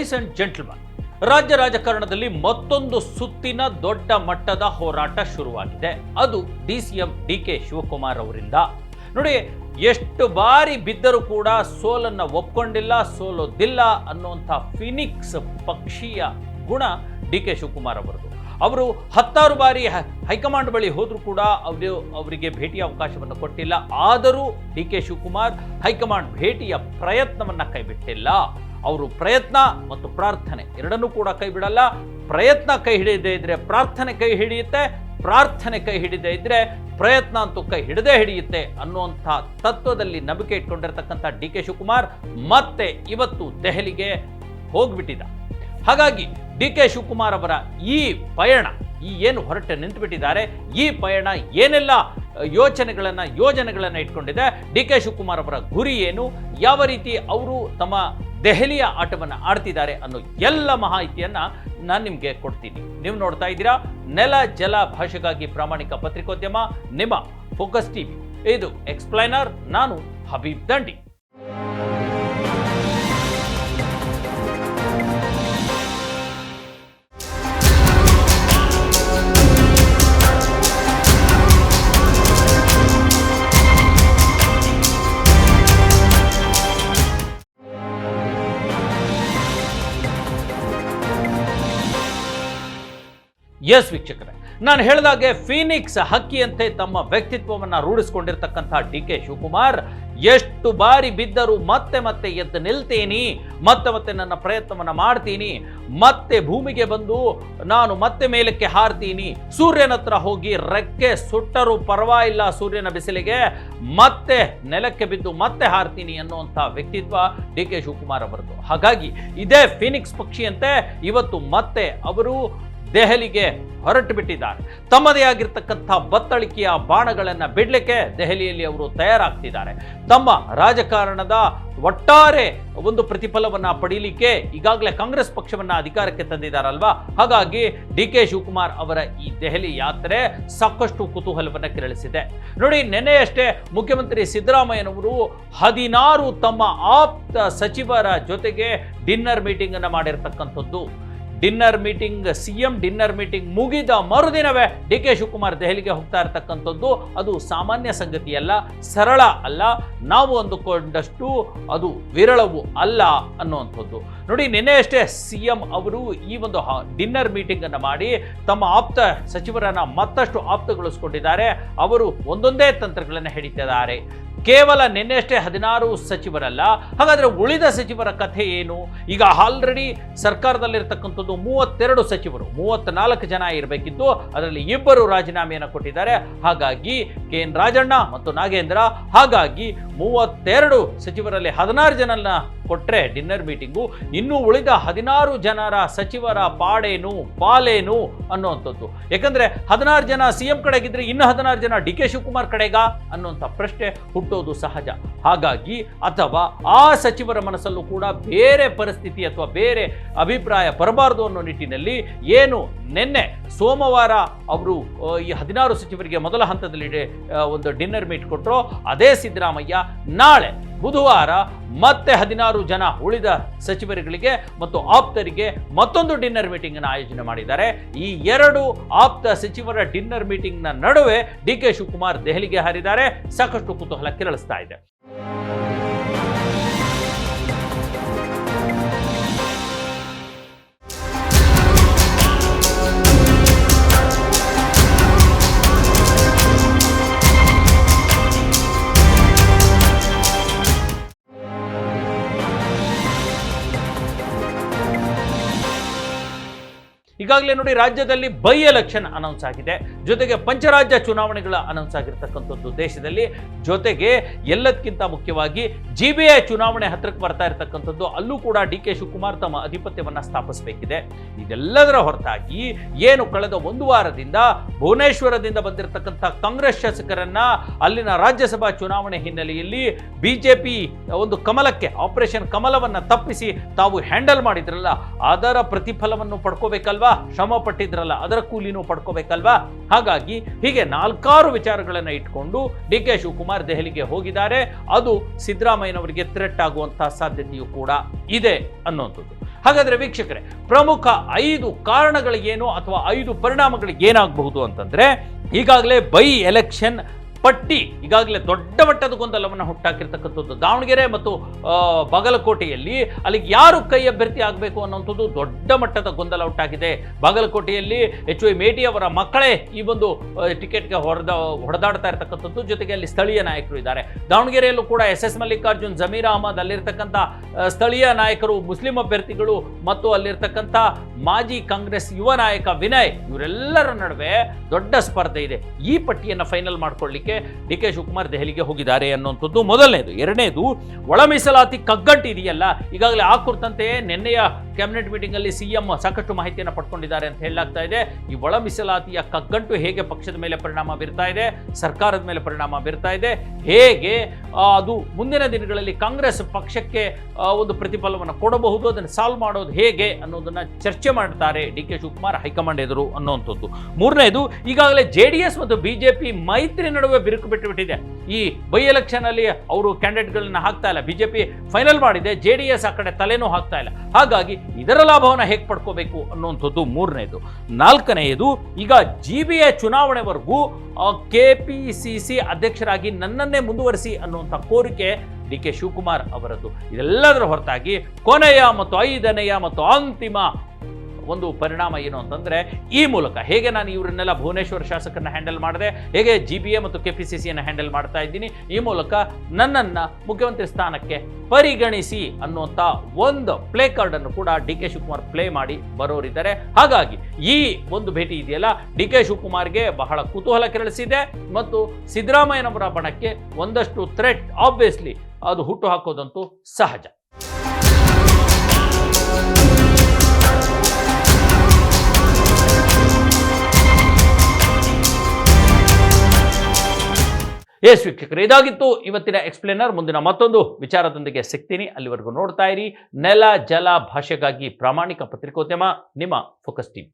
Ladies and gentleman, ರಾಜ್ಯ ರಾಜಕಾರಣದಲ್ಲಿ ಮತ್ತೊಂದು ಸುತ್ತಿನ ದೊಡ್ಡ ಮಟ್ಟದ ಹೋರಾಟ ಶುರುವಾಗಿದೆ. ಅದು ಡಿಸಿಎಂ ಡಿಕೆ ಶಿವಕುಮಾರ್ ಅವರಿಂದ. ನೋಡಿ, ಎಷ್ಟು ಬಾರಿ ಬಿದ್ದರೂ ಕೂಡ ಸೋಲನ್ನ ಒಪ್ಕೊಂಡಿಲ್ಲ, ಸೋಲೋದಿಲ್ಲ ಅನ್ನುವಂಥ ಫಿನಿಕ್ಸ್ ಪಕ್ಷೀಯ ಗುಣ ಡಿಕೆ ಶಿವಕುಮಾರ್ ಅವರದು. ಅವರು 10 ಬಾರಿ ಹೈಕಮಾಂಡ್ ಬಳಿ ಹೋದರೂ ಕೂಡ ಅವರಿಗೆ ಭೇಟಿಯ ಅವಕಾಶವನ್ನು ಕೊಟ್ಟಿಲ್ಲ. ಆದರೂ ಡಿಕೆ ಶಿವಕುಮಾರ್ ಹೈಕಮಾಂಡ್ ಭೇಟಿಯ ಪ್ರಯತ್ನವನ್ನ ಕೈಬಿಟ್ಟಿಲ್ಲ. ಅವರು ಪ್ರಯತ್ನ ಮತ್ತು ಪ್ರಾರ್ಥನೆ ಎರಡನ್ನೂ ಕೂಡ ಕೈ ಬಿಡಲ್ಲ. ಪ್ರಯತ್ನ ಕೈ ಹಿಡಿಯದೇ ಇದ್ರೆ ಪ್ರಾರ್ಥನೆ ಕೈ ಹಿಡಿಯುತ್ತೆ, ಪ್ರಾರ್ಥನೆ ಕೈ ಹಿಡಿದೇ ಇದ್ರೆ ಪ್ರಯತ್ನ ಅಂತೂ ಕೈ ಹಿಡದೇ ಹಿಡಿಯುತ್ತೆ ಅನ್ನುವಂಥ ತತ್ವದಲ್ಲಿ ನಂಬಿಕೆ ಇಟ್ಕೊಂಡಿರ್ತಕ್ಕಂಥ ಡಿಕೆ ಶಿವಕುಮಾರ್ ಮತ್ತೆ ಇವತ್ತು ದೆಹಲಿಗೆ ಹೋಗ್ಬಿಟ್ಟಿದ್ದ. ಹಾಗಾಗಿ ಡಿಕೆ ಶಿವಕುಮಾರ್ ಅವರ ಈ ಪಯಣ, ಏನು ಹೊರಟು ನಿಂತುಬಿಟ್ಟಿದ್ದಾರೆ, ಈ ಪಯಣ ಏನೆಲ್ಲ ಯೋಜನೆಗಳನ್ನು ಇಟ್ಕೊಂಡಿದೆ, ಡಿಕೆ ಶಿವಕುಮಾರ್ ಅವರ ಗುರಿ ಏನು, ಯಾವ ರೀತಿ ಅವರು ತಮ್ಮ ದೆಹಲಿಯ ಆಟವನ್ನು ಆಡ್ತಿದ್ದಾರೆ ಅನ್ನೋ ಎಲ್ಲ ಮಾಹಿತಿಯನ್ನ ನಾನು ನಿಮಗೆ ಕೊಡ್ತೀನಿ. ನೀವು ನೋಡ್ತಾ ಇದ್ದೀರಾ ನೆಲ ಜಲ ಭಾಷೆಗಾಗಿ ಪ್ರಾಮಾಣಿಕ ಪತ್ರಿಕೋದ್ಯಮ, ನಿಮ್ಮ ಫೋಕಸ್ ಟಿವಿ. ಇದು ಎಕ್ಸ್ಪ್ಲೈನರ್. ನಾನು ಹಬೀಬ್ ದಂಡಿ. ಎಸ್ ವೀಕ್ಷಕರೇ, ನಾನು ಹೇಳಿದಾಗೆ ಫೀನಿಕ್ಸ್ ಹಕ್ಕಿಯಂತೆ ತಮ್ಮ ವ್ಯಕ್ತಿತ್ವವನ್ನು ರೂಢಿಸಿಕೊಂಡಿರ್ತಕ್ಕಂಥ ಡಿಕೆ ಶಿವಕುಮಾರ್ ಎಷ್ಟು ಬಾರಿ ಬಿದ್ದರೂ ಮತ್ತೆ ಎದ್ದು ನಿಲ್ತೀನಿ, ಮತ್ತೆ ನನ್ನ ಪ್ರಯತ್ನವನ್ನು ಮಾಡ್ತೀನಿ, ಮತ್ತೆ ಭೂಮಿಗೆ ಬಂದು ನಾನು ಮತ್ತೆ ಮೇಲಕ್ಕೆ ಹಾರ್ತೀನಿ, ಸೂರ್ಯನ ಹತ್ರ ಹೋಗಿ ರೆಕ್ಕೆ ಸುಟ್ಟರೂ ಪರವಾಗಿಲ್ಲ ಸೂರ್ಯನ ಬಿಸಿಲಿಗೆ, ಮತ್ತೆ ನೆಲಕ್ಕೆ ಬಿದ್ದು ಮತ್ತೆ ಹಾರ್ತೀನಿ ಅನ್ನುವಂಥ ವ್ಯಕ್ತಿತ್ವ ಡಿಕೆ ಶಿವಕುಮಾರ್ ಅವರದ್ದು. ಹಾಗಾಗಿ ಇದೇ ಫೀನಿಕ್ಸ್ ಪಕ್ಷಿಯಂತೆ ಇವತ್ತು ಮತ್ತೆ ಅವರು ದೆಹಲಿಗೆ ಹೊರಟು ಬಿಟ್ಟಿದ್ದಾರೆ. ತಮ್ಮದೇ ಆಗಿರ್ತಕ್ಕಂಥ ಬತ್ತಳಿಕೆಯ ಬಾಣಗಳನ್ನು ಬಿಡಲಿಕ್ಕೆ ದೆಹಲಿಯಲ್ಲಿ ಅವರು ತಯಾರಾಗ್ತಿದ್ದಾರೆ. ತಮ್ಮ ರಾಜಕಾರಣದ ಒಟ್ಟಾರೆ ಒಂದು ಪ್ರತಿಫಲವನ್ನು ಪಡೀಲಿಕ್ಕೆ ಈಗಾಗಲೇ ಕಾಂಗ್ರೆಸ್ ಪಕ್ಷವನ್ನು ಅಧಿಕಾರಕ್ಕೆ ತಂದಿದ್ದಾರಲ್ವಾ. ಹಾಗಾಗಿ ಡಿಕೆ ಶಿವಕುಮಾರ್ ಅವರ ಈ ದೆಹಲಿ ಯಾತ್ರೆ ಸಾಕಷ್ಟು ಕುತೂಹಲವನ್ನು ಕೆರಳಿಸಿದೆ. ನೋಡಿ, ನೆನ್ನೆಯಷ್ಟೇ ಮುಖ್ಯಮಂತ್ರಿ ಸಿದ್ದರಾಮಯ್ಯನವರು 16 ತಮ್ಮ ಆಪ್ತ ಸಚಿವರ ಜೊತೆಗೆ ಡಿನ್ನರ್ ಮೀಟಿಂಗ್ ಅನ್ನು ಮಾಡಿರ್ತಕ್ಕಂಥದ್ದು. Dinner meeting, CM dinner meeting ಮುಗಿದ ಮರುದಿನವೇ ಡಿಕೆ ಶಿವಕುಮಾರ್ ದೆಹಲಿಗೆ ಹೋಗ್ತಾ ಇರತಕ್ಕಂಥದ್ದು ಅದು ಸಾಮಾನ್ಯ ಸಂಗತಿಯಲ್ಲ, ಸರಳ ಅಲ್ಲ, ನಾವು ಅಂದುಕೊಂಡಷ್ಟು ಅದು ವಿರಳವು ಅಲ್ಲ ಅನ್ನುವಂಥದ್ದು. ನೋಡಿ, ನಿನ್ನೆಯಷ್ಟೇ ಸಿಎಂ ಅವರು ಈ ಒಂದು ಡಿನ್ನರ್ ಮೀಟಿಂಗ್ ಅನ್ನು ಮಾಡಿ ತಮ್ಮ ಆಪ್ತ ಸಚಿವರನ್ನ ಮತ್ತಷ್ಟು ಆಪ್ತಗೊಳಿಸಿಕೊಂಡಿದ್ದಾರೆ. ಅವರು ಒಂದೊಂದೇ ತಂತ್ರಗಳನ್ನು ಹಿಡಿತಿದ್ದಾರೆ. ಕೇವಲ ನಿನ್ನೆಯಷ್ಟೇ 16 ಸಚಿವರಲ್ಲ, ಹಾಗಾದ್ರೆ ಉಳಿದ ಸಚಿವರ ಕಥೆ ಏನು? ಈಗ ಆಲ್ರೆಡಿ ಸರ್ಕಾರದಲ್ಲಿರ್ತಕ್ಕಂಥದ್ದು 32 ಸಚಿವರು, 34 ಜನ ಇರಬೇಕಿತ್ತು, ಅದರಲ್ಲಿ 2 ರಾಜೀನಾಮೆಯನ್ನು ಕೊಟ್ಟಿದ್ದಾರೆ. ಹಾಗಾಗಿ KN ರಾಜಣ್ಣ ಮತ್ತು ನಾಗೇಂದ್ರ, ಹಾಗಾಗಿ 32 ಸಚಿವರಲ್ಲಿ 16 ಜನನ್ನ ಕೊಟ್ಟರೆ ಡಿನ್ನರ್ ಮೀಟಿಂಗು, ಇನ್ನು ಉಳಿದ 16 ಜನರ ಸಚಿವರ ಪಾಲೇನು ಅನ್ನುವಂಥದ್ದು. ಯಾಕಂದ್ರೆ 16 ಜನ ಸಿಎಂ ಕಡೆಗಿದ್ರೆ ಇನ್ನು 16 ಜನ ಡಿಕೆ ಶಿವಕುಮಾರ್ ಕಡೆಗ ಅನ್ನುವಂಥ ಪ್ರಶ್ನೆ ಹುಟ್ಟೋದು ಸಹಜ. ಹಾಗಾಗಿ ಅಥವಾ ಆ ಸಚಿವರ ಮನಸ್ಸಲ್ಲೂ ಕೂಡ ಬೇರೆ ಪರಿಸ್ಥಿತಿ ಅಥವಾ ಬೇರೆ ಅಭಿಪ್ರಾಯ ಬರಬಾರದು ಅನ್ನೋ ನಿಟ್ಟಿನಲ್ಲಿ ಏನು ನಿನ್ನೆ ಸೋಮವಾರ ಅವರು ಈ 16 ಸಚಿವರಿಗೆ ಮೊದಲ ಹಂತದಲ್ಲಿ ಒಂದು ಡಿನ್ನರ್ ಮೀಟ್ ಕೊಟ್ಟರು, ಅದೇ ಸಿದ್ದರಾಮಯ್ಯ ನಾಳೆ ಬುಧವಾರ ಮತ್ತೆ 16 ಜನ ಉಳಿದ ಸಚಿವರುಗಳಿಗೆ ಮತ್ತು ಆಪ್ತರಿಗೆ ಮತ್ತೊಂದು ಡಿನ್ನರ್ ಮೀಟಿಂಗ್ ಅನ್ನು ಆಯೋಜನೆ ಮಾಡಿದ್ದಾರೆ. ಈ 2 ಆಪ್ತ ಸಚಿವರ ಡಿನ್ನರ್ ಮೀಟಿಂಗ್ ನ ನಡುವೆ ಡಿಕೆ ಶಿವಕುಮಾರ್ ದೆಹಲಿಗೆ ಹಾರಿದ್ದಾರೆ. ಸಾಕಷ್ಟು ಕುತೂಹಲ ಕೆರಳಿಸ್ತಾ ಇದೆ. ಈಗಾಗಲೇ ನೋಡಿ, ರಾಜ್ಯದಲ್ಲಿ ಬೈ ಎಲೆಕ್ಷನ್ ಅನೌನ್ಸ್ ಆಗಿದೆ, ಜೊತೆಗೆ ಪಂಚರಾಜ್ಯ ಚುನಾವಣೆಗಳ ಅನೌನ್ಸ್ ಆಗಿರ್ತಕ್ಕಂಥದ್ದು ದೇಶದಲ್ಲಿ, ಜೊತೆಗೆ ಎಲ್ಲದಕ್ಕಿಂತ ಮುಖ್ಯವಾಗಿ GBA ಚುನಾವಣೆ ಹತ್ರಕ್ಕೆ ಬರ್ತಾ ಇರತಕ್ಕಂಥದ್ದು. ಅಲ್ಲೂ ಕೂಡ ಡಿಕೆ ಶಿವಕುಮಾರ್ ತಮ್ಮ ಅಧಿಪತ್ಯವನ್ನು ಸ್ಥಾಪಿಸಬೇಕಿದೆ. ಇದೆಲ್ಲದರ ಹೊರತಾಗಿ ಏನು ಕಳೆದ 1 ವಾರದಿಂದ ಭುವನೇಶ್ವರದಿಂದ ಬಂದಿರತಕ್ಕಂಥ ಕಾಂಗ್ರೆಸ್ ಶಾಸಕರನ್ನ ಅಲ್ಲಿನ ರಾಜ್ಯಸಭಾ ಚುನಾವಣೆ ಹಿನ್ನೆಲೆಯಲ್ಲಿ ಬಿಜೆಪಿ ಒಂದು ಕಮಲಕ್ಕೆ, ಆಪರೇಷನ್ ಕಮಲವನ್ನ ತಪ್ಪಿಸಿ ತಾವು ಹ್ಯಾಂಡಲ್ ಮಾಡಿದ್ರಲ್ಲ, ಅದರ ಪ್ರತಿಫಲವನ್ನು ಪಡ್ಕೋಬೇಕಲ್ವಾ, ಶ್ರಮ ಪಟ್ಟಿದ್ರಲ್ಲ ಅದರ ಕೂಲಿನೂ ಪಡ್ಕೋಬೇಕಲ್ವಾ. ಹಾಗಾಗಿ ಹೀಗೆ 4 ವಿಚಾರಗಳನ್ನು ಇಟ್ಕೊಂಡು ಡಿಕೆ ಶಿವಕುಮಾರ್ ದೆಹಲಿಗೆ ಹೋಗಿದ್ದಾರೆ. ಅದು ಸಿದ್ದರಾಮಯ್ಯನವರಿಗೆ ಥ್ರೆಟ್ ಆಗುವಂತಹ ಸಾಧ್ಯತೆಯೂ ಕೂಡ ಇದೆ ಅನ್ನುವಂಥದ್ದು. ಹಾಗಾದ್ರೆ ವೀಕ್ಷಕರೇ, ಪ್ರಮುಖ 5 ಕಾರಣಗಳಿಗೇನು ಅಥವಾ 5 ಪರಿಣಾಮಗಳಿಗೆ ಏನಾಗಬಹುದು ಅಂತಂದ್ರೆ, ಈಗಾಗಲೇ ಬೈ ಎಲೆಕ್ಷನ್ ಪಟ್ಟಿ ಈಗಾಗಲೇ ದೊಡ್ಡ ಮಟ್ಟದ ಗೊಂದಲವನ್ನು ಹುಟ್ಟಾಕಿರ್ತಕ್ಕಂಥದ್ದು. ದಾವಣಗೆರೆ ಮತ್ತು ಬಾಗಲಕೋಟೆಯಲ್ಲಿ ಅಲ್ಲಿಗೆ ಯಾರು ಕೈ ಅಭ್ಯರ್ಥಿ ಆಗಬೇಕು ಅನ್ನೋಂಥದ್ದು ದೊಡ್ಡ ಮಟ್ಟದ ಗೊಂದಲ ಹುಟ್ಟಾಗಿದೆ. ಬಾಗಲಕೋಟೆಯಲ್ಲಿ HY ಮೇಟಿ ಅವರ ಮಕ್ಕಳೇ ಈ ಒಂದು ಟಿಕೆಟ್ಗೆ ಹೊಡೆದಾಡ್ತಾ ಇರ್ತಕ್ಕಂಥದ್ದು, ಜೊತೆಗೆ ಅಲ್ಲಿ ಸ್ಥಳೀಯ ನಾಯಕರು ಇದ್ದಾರೆ. ದಾವಣಗೆರೆಯಲ್ಲೂ ಕೂಡ SS ಮಲ್ಲಿಕಾರ್ಜುನ್, ಜಮೀರ್ ಅಹಮದ್, ಅಲ್ಲಿರ್ತಕ್ಕಂಥ ಸ್ಥಳೀಯ ನಾಯಕರು, ಮುಸ್ಲಿಂ ಅಭ್ಯರ್ಥಿಗಳು ಮತ್ತು ಅಲ್ಲಿರ್ತಕ್ಕಂಥ ಮಾಜಿ ಕಾಂಗ್ರೆಸ್ ಯುವ ನಾಯಕ ವಿನಯ್, ಇವರೆಲ್ಲರ ನಡುವೆ ದೊಡ್ಡ ಸ್ಪರ್ಧೆ ಇದೆ. ಈ ಪಟ್ಟಿಯನ್ನು ಫೈನಲ್ ಮಾಡ್ಕೊಳ್ಳಿಕ್ಕೆ DK ಶಿವಕುಮಾರ್ ದೆಹಲಿಗೆ ಹೋಗಿದ್ದಾರೆ ಅನ್ನುವಂಥದ್ದು ಮೊದಲನೇದು. ಎರಡನೇದು, ಒಳ ಮೀಸಲಾತಿ ಕಗ್ಗಂಟು ಇದೆಯಲ್ಲ, ಈಗಾಗಲೇ ಆ ಕುರಿತಂತೆಯೇ ನಿನ್ನೆಯ ಕ್ಯಾಬಿನೆಟ್ ಮೀಟಿಂಗ್ ಅಲ್ಲಿ CM ಸಾಕಷ್ಟು ಮಾಹಿತಿಯನ್ನು ಪಡ್ಕೊಂಡಿದ್ದಾರೆ ಅಂತ ಹೇಳಲಾಗ್ತಾ ಇದೆ. ಈ ಒಳ ಮೀಸಲಾತಿಯ ಕಗ್ಗಂಟು ಹೇಗೆ ಪಕ್ಷದ ಮೇಲೆ ಪರಿಣಾಮ ಬೀರ್ತಾ ಇದೆ, ಸರ್ಕಾರದ ಮೇಲೆ ಪರಿಣಾಮ ಬೀರ್ತಾ ಇದೆ, ಹೇಗೆ ಅದು ಮುಂದಿನ ದಿನಗಳಲ್ಲಿ ಕಾಂಗ್ರೆಸ್ ಪಕ್ಷಕ್ಕೆ ಒಂದು ಪ್ರತಿಫಲವನ್ನು ಕೊಡಬಹುದು, ಅದನ್ನು ಸಾಲ್ವ್ ಮಾಡೋದು ಹೇಗೆ ಅನ್ನೋದನ್ನ ಚರ್ಚೆ ಮಾಡ್ತಾರೆ DK ಶಿವಕುಮಾರ್ ಹೈಕಮಾಂಡ್ ಎದುರು ಅನ್ನುವಂಥದ್ದು. ಮೂರನೇದು, ಈಗಾಗಲೇ JDS ಮತ್ತು BJP ಮೈತ್ರಿ ನಡುವೆ ಬಿರುಕು ಬಿಟ್ಟುಬಿಟ್ಟಿದೆ. ಈ ಬೈ ಎಲೆಕ್ಷನ್ ಅಲ್ಲಿ ಅವರು ಕ್ಯಾಂಡಿಡೇಟ್ಗಳನ್ನ ಹಾಕ್ತಾ ಇಲ್ಲ, BJP ಫೈನಲ್ ಮಾಡಿದೆ, JDS ಆ ಕಡೆ ತಲೆನೂ ಹಾಕ್ತಾ ಇಲ್ಲ. ಹಾಗಾಗಿ ಇದರ ಲಾಭವನ್ನು ಹೇಗೆ ಪಡ್ಕೋಬೇಕು ಅನ್ನುವಂಥದ್ದು ಮೂರನೇದು. ನಾಲ್ಕನೆಯದು, ಈಗ GBA ಚುನಾವಣೆವರೆಗೂ KPCC ಅಧ್ಯಕ್ಷರಾಗಿ ನನ್ನನ್ನೇ ಮುಂದುವರಿಸಿ ಅನ್ನುವಂಥ ಕೋರಿಕೆ DK ಶಿವಕುಮಾರ್ ಅವರದ್ದು. ಇದೆಲ್ಲದರ ಹೊರತಾಗಿ ಕೊನೆಯ ಮತ್ತು 5ನೆಯ ಮತ್ತು ಅಂತಿಮ ಒಂದು ಪರಿಣಾಮ ಏನು ಅಂತಂದ್ರೆ, ಈ ಮೂಲಕ ಹೇಗೆ ನಾನು ಇವರನ್ನೆಲ್ಲ ಭುವನೇಶ್ವರ ಶಾಸಕರನ್ನ ಹ್ಯಾಂಡಲ್ ಮಾಡಿದೆ, ಹೇಗೆ GBA ಮತ್ತು KPCCಯನ್ನು ಹ್ಯಾಂಡಲ್ ಮಾಡ್ತಾ ಇದ್ದೀನಿ, ಈ ಮೂಲಕ ನನ್ನನ್ನ ಮುಖ್ಯಮಂತ್ರಿ ಸ್ಥಾನಕ್ಕೆ ಪರಿಗಣಿಸಿ ಅನ್ನುವಂಥ ಒಂದು ಪ್ಲೇ ಕಾರ್ಡ್ ಅನ್ನು ಕೂಡ DK ಶಿವಕುಮಾರ್ ಪ್ಲೇ ಮಾಡಿ ಬರೋರಿದ್ದಾರೆ. ಹಾಗಾಗಿ ಈ ಒಂದು ಭೇಟಿ ಇದೆಯಲ್ಲ, DK ಶಿವಕುಮಾರ್ಗೆ ಬಹಳ ಕುತೂಹಲ ಕೆರಳಿಸಿದೆ ಮತ್ತು ಸಿದ್ದರಾಮಯ್ಯನವರ ಬಣಕ್ಕೆ ಒಂದಷ್ಟು ಥ್ರೆಟ್ ಆಬ್ವಿಯಸ್ಲಿ ಅದು ಹುಟ್ಟು ಹಾಕೋದಂತೂ ಸಹಜ. ವೀಕ್ಷಕರು, ಇದಾಗಿತ್ತು ಇವತ್ತಿನ ಎಕ್ಸ್ಪ್ಲೇನರ್. ಮುಂದಿನ ಮತ್ತೊಂದು ವಿಚಾರದೊಂದಿಗೆ ಸಿಗ್ತೀನಿ. ಅಲ್ಲಿವರೆಗೂ ನೋಡ್ತಾ ಇರಿ ನೆಲ ಜಲ ಭಾಷೆಗಾಗಿ ಪ್ರಾಮಾಣಿಕ ಪತ್ರಿಕೋದ್ಯಮ, ನಿಮ್ಮ ಫೋಕಸ್ ಟೀಮ್.